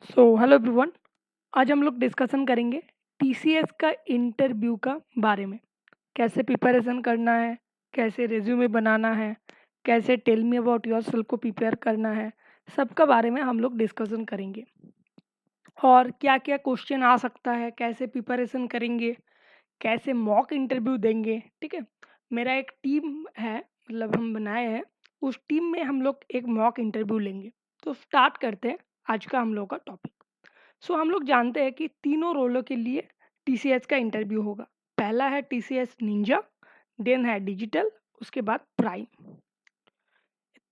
Hello everyone. आज हम लोग डिस्कशन करेंगे टीसीएस का इंटरव्यू का बारे में। कैसे प्रिपरेशन करना है, कैसे रिज्यूमे बनाना है, कैसे टेल मी अबाउट योरसेल्फ को प्रिपेयर करना है, सबका बारे में हम लोग डिस्कशन करेंगे। और क्या क्या क्वेश्चन आ सकता है, कैसे प्रिपरेशन करेंगे, कैसे मॉक इंटरव्यू देंगे। ठीक है, मेरा एक टीम है, मतलब हम बनाए हैं, उस टीम में हम लोग एक मॉक इंटरव्यू लेंगे। तो स्टार्ट करते हैं आज का हम लोग का टॉपिक। हम लोग जानते हैं कि तीनों रोलों के लिए टीसीएस का इंटरव्यू होगा। पहला है टीसीएस निंजा, देन है डिजिटल, उसके बाद प्राइम।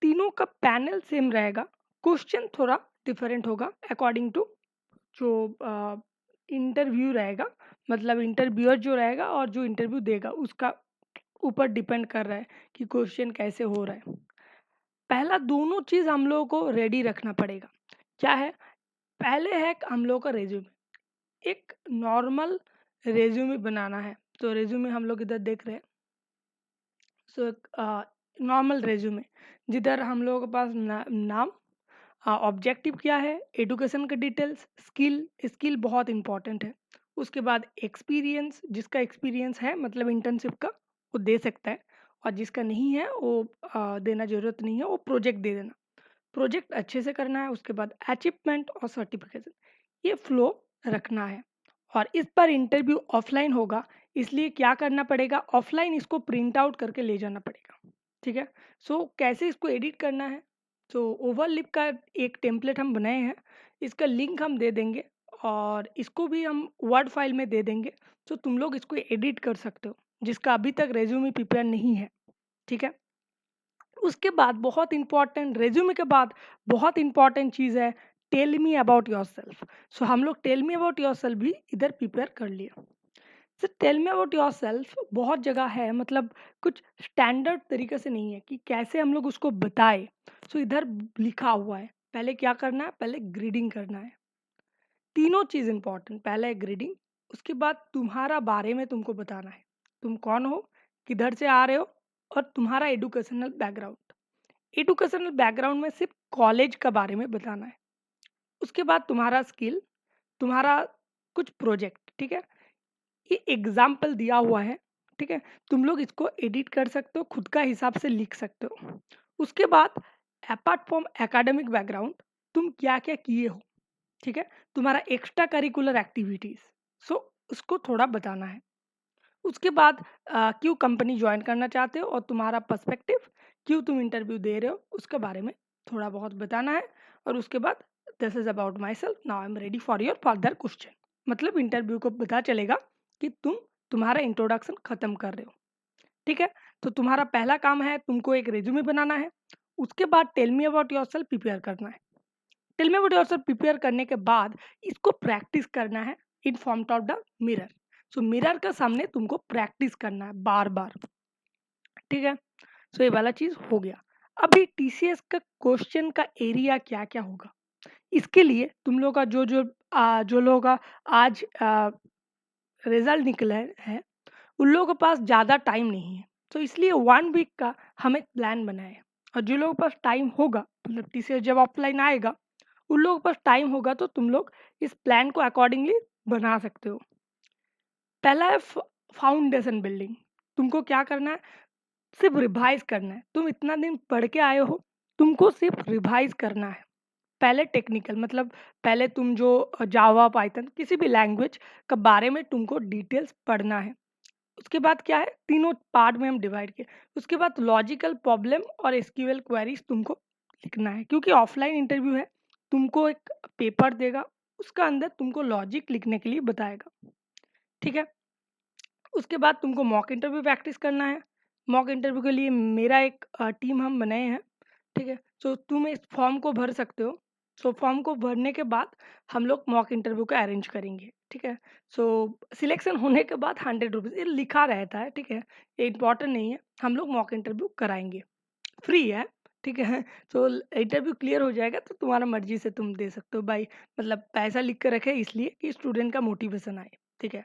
तीनों का पैनल सेम रहेगा, क्वेश्चन थोड़ा डिफरेंट होगा अकॉर्डिंग टू जो इंटरव्यू रहेगा, मतलब इंटरव्यूअर जो रहेगा और जो इंटरव्यू देगा उसका ऊपर डिपेंड कर रहा है कि क्वेश्चन कैसे हो रहा है। पहला दोनों चीज़ हम लोगों को रेडी रखना पड़ेगा। क्या है? पहले है हम लोगों का रेज्यूमे। एक नॉर्मल रेज्यूमे बनाना है। तो रेज्यूमे हम लोग इधर देख रहे हैं। नॉर्मल रेज्यूमे जिधर हम लोगों के पास नाम, ऑब्जेक्टिव क्या है, एडुकेशन का डिटेल्स, स्किल स्किल बहुत इंपॉर्टेंट है। उसके बाद एक्सपीरियंस, जिसका एक्सपीरियंस है मतलब इंटर्नशिप का, वो दे सकता है। और जिसका नहीं है वो देना ज़रूरत नहीं है, वो प्रोजेक्ट दे देना। प्रोजेक्ट अच्छे से करना है। उसके बाद अचीवमेंट और सर्टिफिकेशन, ये फ्लो रखना है। और इस पर इंटरव्यू ऑफलाइन होगा, इसलिए क्या करना पड़ेगा, ऑफलाइन इसको प्रिंट आउट करके ले जाना पड़ेगा। ठीक है। कैसे इसको एडिट करना है? ओवरलिप का एक टेम्पलेट हम बनाए हैं, इसका लिंक हम दे देंगे और इसको भी हम वर्ड फाइल में दे देंगे। तुम लोग इसको एडिट कर सकते हो, जिसका अभी तक रेज्यूमे प्रिपेयर नहीं है। ठीक है। उसके बाद बहुत इंपॉर्टेंट, रेज्यूमे के बाद बहुत इंपॉर्टेंट चीज़ है टेल मी अबाउट योरसेल्फ। हम लोग टेल मी अबाउट योरसेल्फ भी इधर प्रिपेयर कर लिए। टेल मी अबाउट योरसेल्फ बहुत जगह है, मतलब कुछ स्टैंडर्ड तरीके से नहीं है कि कैसे हम लोग उसको बताएं। इधर लिखा हुआ है, पहले क्या करना है, पहले ग्रीडिंग करना है। तीनों चीज़ इंपॉर्टेंट, पहले है ग्रीडिंग, उसके बाद तुम्हारा बारे में तुमको बताना है। तुम कौन हो, किधर से आ रहे हो, और तुम्हारा एडुकेशनल बैकग्राउंड। एडुकेशनल बैकग्राउंड में सिर्फ कॉलेज का बारे में बताना है। उसके बाद तुम्हारा स्किल, तुम्हारा कुछ प्रोजेक्ट। ठीक है, ये एग्जाम्पल दिया हुआ है। ठीक है, तुम लोग इसको एडिट कर सकते हो, खुद का हिसाब से लिख सकते हो। उसके बाद अपार्ट फ्रॉम एकेडमिक बैकग्राउंड, तुम क्या क्या किए हो। ठीक है, तुम्हारा एक्स्ट्रा करिकुलर एक्टिविटीज, उसको थोड़ा बताना है। उसके बाद क्यों कंपनी ज्वाइन करना चाहते हो और तुम्हारा पर्सपेक्टिव, क्यों तुम इंटरव्यू दे रहे हो, उसके बारे में थोड़ा बहुत बताना है। और उसके बाद this is about my self, now I am ready for your further question. मतलब इंटरव्यू को पता चलेगा कि तुम्हारा इंट्रोडक्शन खत्म कर रहे हो। ठीक है। तुम्हारा पहला काम है, तुमको एक रेज्यूमे बनाना है। उसके बाद tell me about yourself prepare करना है। Tell me about yourself prepare करने के बाद इसको प्रैक्टिस करना है in form of the mirror. Mirror के सामने तुमको प्रैक्टिस करना है बार बार। ठीक है। ये वाला चीज हो गया। अभी टीसीएस का क्वेश्चन का एरिया क्या क्या होगा, इसके लिए तुम लोग का जो लोगों का आज रिजल्ट निकला है, उन लोगों के पास ज़्यादा टाइम नहीं है। इसलिए 1 वीक का हम एक प्लान बनाए हैं। और जो लोगों के पास टाइम होगा, मतलब टीसीएस जब ऑफलाइन आएगा, उन लोगों के पास टाइम होगा तो तुम लोग इस प्लान को अकॉर्डिंगली बना सकते हो। पहला है फाउंडेशन बिल्डिंग। तुमको क्या करना है, सिर्फ रिवाइज करना है। तुम इतना दिन पढ़ के आए हो, तुमको सिर्फ रिवाइज करना है। पहले टेक्निकल, मतलब पहले तुम जो जावा, पाइथन, किसी भी लैंग्वेज का बारे में तुमको डिटेल्स पढ़ना है। उसके बाद क्या है, तीनों पार्ट में हम डिवाइड किए। उसके बाद लॉजिकल प्रॉब्लम और एसक्यूएल क्वेरीज तुमको लिखना है, क्योंकि ऑफलाइन इंटरव्यू है। तुमको एक पेपर देगा, उसका अंदर तुमको लॉजिक लिखने के लिए बताएगा। ठीक है। उसके बाद तुमको मॉक इंटरव्यू प्रैक्टिस करना है। मॉक इंटरव्यू के लिए मेरा एक टीम हम बनाए हैं। ठीक है। तुम इस फॉर्म को भर सकते हो। फॉर्म को भरने के बाद हम लोग मॉक इंटरव्यू का अरेंज करेंगे। ठीक है। सिलेक्शन होने के बाद 100 रुपीज़ ये लिखा रहता है। ठीक है, ये इंपॉर्टेंट नहीं है, हम लोग मॉक इंटरव्यू कराएंगे, फ्री है। ठीक है। इंटरव्यू क्लियर हो जाएगा तो तुम्हारा मर्जी से तुम दे सकते हो भाई, मतलब पैसा लिख कर रखे इसलिए कि स्टूडेंट का मोटिवेशन आए। ठीक है।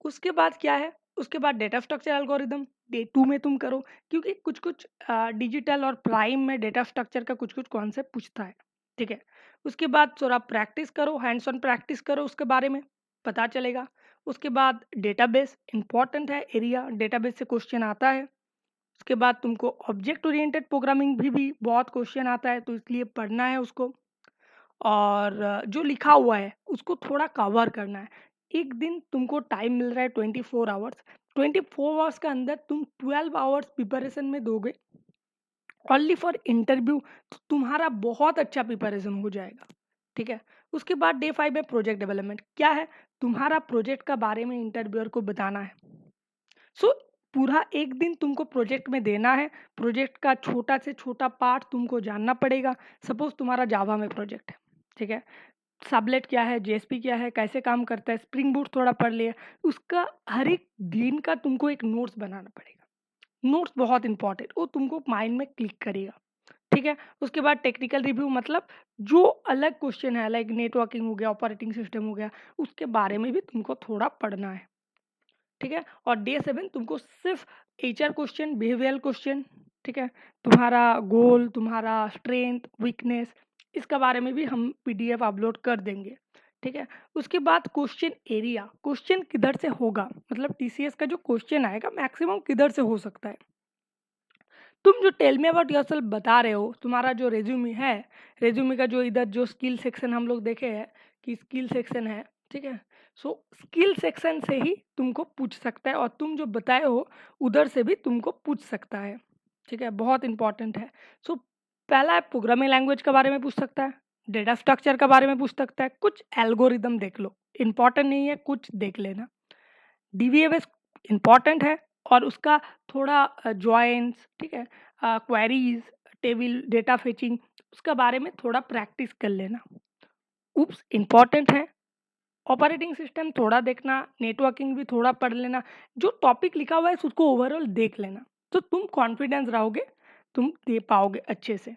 उसके बाद क्या है, उसके बाद डेटा स्ट्रक्चर एल्गोरिदम डे 2 में तुम करो, क्योंकि कुछ कुछ डिजिटल और प्राइम में डेटा स्ट्रक्चर का कुछ कुछ कॉन्सेप्ट पूछता है। ठीक है? उसके बाद थोड़ा प्रैक्टिस करो, हैंड्स ऑन प्रैक्टिस करो उसके बारे में, पता चलेगा। उसके बाद डेटाबेस इम्पोर्टेंट है एरिया, डेटाबेस से क्वेश्चन आता है। उसके बाद तुमको ऑब्जेक्ट ओरिएंटेड प्रोग्रामिंग भी बहुत क्वेश्चन आता है, तो इसलिए पढ़ना है उसको। और जो लिखा हुआ है उसको थोड़ा कवर करना है। एक दिन तुमको टाइम मिल रहा है 24 आवर्स, 24 आवर्स के अंदर तुम 12 आवर्स प्रिपरेशन में दोगे ओनली फॉर इंटरव्यू, तो तुम्हारा बहुत अच्छा प्रिपरेशन हो जाएगा। ठीक है? उसके बाद डे 5 में प्रोजेक्ट डेवलपमेंट क्या है, तुम्हारा प्रोजेक्ट का बारे में इंटरव्यूअर को बताना है। सो पूरा एक दिन तुमको प्रोजेक्ट में देना है, प्रोजेक्ट का छोटा से छोटा पार्ट तुमको जानना पड़ेगा। सपोज तुम्हारा जावा में प्रोजेक्ट है, ठीक है? सबलेट क्या है, जेएसपी क्या है, कैसे काम करता है, स्प्रिंग बूट थोड़ा पढ़ लिया, उसका हर एक दिन का तुमको एक नोट्स बनाना पड़ेगा। नोट्स बहुत इंपॉर्टेंट, वो तुमको माइंड में क्लिक करेगा। ठीक है? उसके बाद टेक्निकल रिव्यू, मतलब जो अलग क्वेश्चन है लाइक नेटवर्किंग हो गया, ऑपरेटिंग सिस्टम हो गया, उसके बारे में भी तुमको थोड़ा पढ़ना है। ठीक है? और डे 7 तुमको सिर्फ एचआर क्वेश्चन, बिहेवियरल क्वेश्चन, ठीक है? तुम्हारा गोल, तुम्हारा स्ट्रेंथ, वीकनेस, इसके बारे में भी हम पीडीएफ अपलोड कर देंगे। ठीक है? उसके बाद क्वेश्चन एरिया, क्वेश्चन किधर से होगा, मतलब टीसीएस का जो क्वेश्चन आएगा मैक्सिमम किधर से हो सकता है। तुम जो टेल मी अबाउट योरसेल्फ बता रहे हो, तुम्हारा जो रिज्यूमे है, रिज्यूमे का जो इधर जो स्किल सेक्शन हम लोग देखे हैं कि स्किल सेक्शन है, ठीक है? सो स्किल सेक्शन से ही तुमको पूछ सकता है, और तुम जो बताए हो उधर से भी तुमको पूछ सकता है। ठीक है? बहुत इंपॉर्टेंट है। सो पहला है प्रोग्रामिंग लैंग्वेज के बारे में पूछ सकता है, डेटा स्ट्रक्चर के बारे में पूछ सकता है, कुछ एल्गोरिदम देख लो, इंपॉर्टेंट नहीं है, कुछ देख लेना। डीबीएमएस इम्पॉर्टेंट है, और उसका थोड़ा जॉइंट्स, ठीक है, क्वेरीज, टेबल डेटा फेचिंग, उसके बारे में थोड़ा प्रैक्टिस कर लेना। उप्स इम्पॉर्टेंट है। ऑपरेटिंग सिस्टम थोड़ा देखना, नेटवर्किंग भी थोड़ा पढ़ लेना, जो टॉपिक लिखा हुआ है उसको ओवरऑल देख लेना, तो तुम कॉन्फिडेंस रहोगे, तुम दे पाओगे अच्छे से।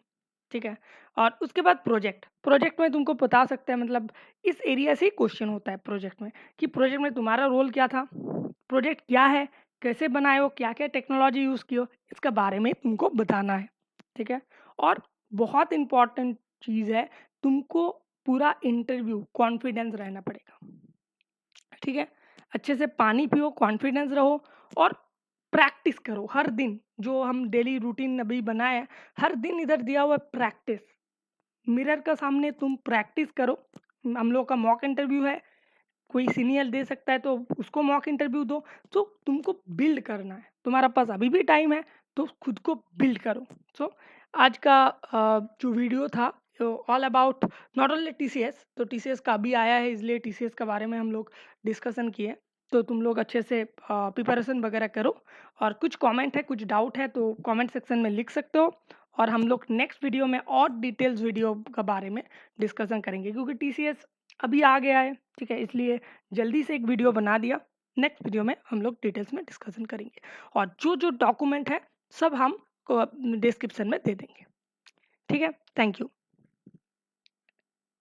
ठीक है? और उसके बाद प्रोजेक्ट, प्रोजेक्ट में तुमको बता सकते हैं, मतलब इस एरिया से ही क्वेश्चन होता है प्रोजेक्ट में, कि प्रोजेक्ट में तुम्हारा रोल क्या था, प्रोजेक्ट क्या है, कैसे बनाए हो, क्या क्या टेक्नोलॉजी यूज़ की हो, इसके बारे में तुमको बताना है। ठीक है? और बहुत इंपॉर्टेंट चीज़ है, तुमको पूरा इंटरव्यू कॉन्फिडेंस रहना पड़ेगा। ठीक है? अच्छे से पानी पियो, कॉन्फिडेंस रहो, और प्रैक्टिस करो हर दिन। जो हम डेली रूटीन अभी बनाए हैं, हर दिन इधर दिया हुआ है प्रैक्टिस। मिरर का सामने तुम प्रैक्टिस करो। हम लोग का मॉक इंटरव्यू है, कोई सीनियर दे सकता है तो उसको मॉक इंटरव्यू दो। तो तुमको बिल्ड करना है, तुम्हारा पास अभी भी टाइम है, तो खुद को बिल्ड करो। सो आज का जो वीडियो था all about not only TCS, तो टीसीएस का अभी आया है इसलिए टीसीएस के बारे में हम लोग डिस्कशन किए। तो तुम लोग अच्छे से प्रिपरेशन वगैरह करो, और कुछ कमेंट है, कुछ डाउट है तो कमेंट सेक्शन में लिख सकते हो, और हम लोग नेक्स्ट वीडियो में और डिटेल्स वीडियो का बारे में डिस्कशन करेंगे, क्योंकि टीसीएस अभी आ गया है। ठीक है? इसलिए जल्दी से एक वीडियो बना दिया। नेक्स्ट वीडियो में हम लोग डिटेल्स में डिस्कशन करेंगे, और जो डॉक्यूमेंट है सब हम डिस्क्रिप्शन में दे देंगे। ठीक है? Thank you.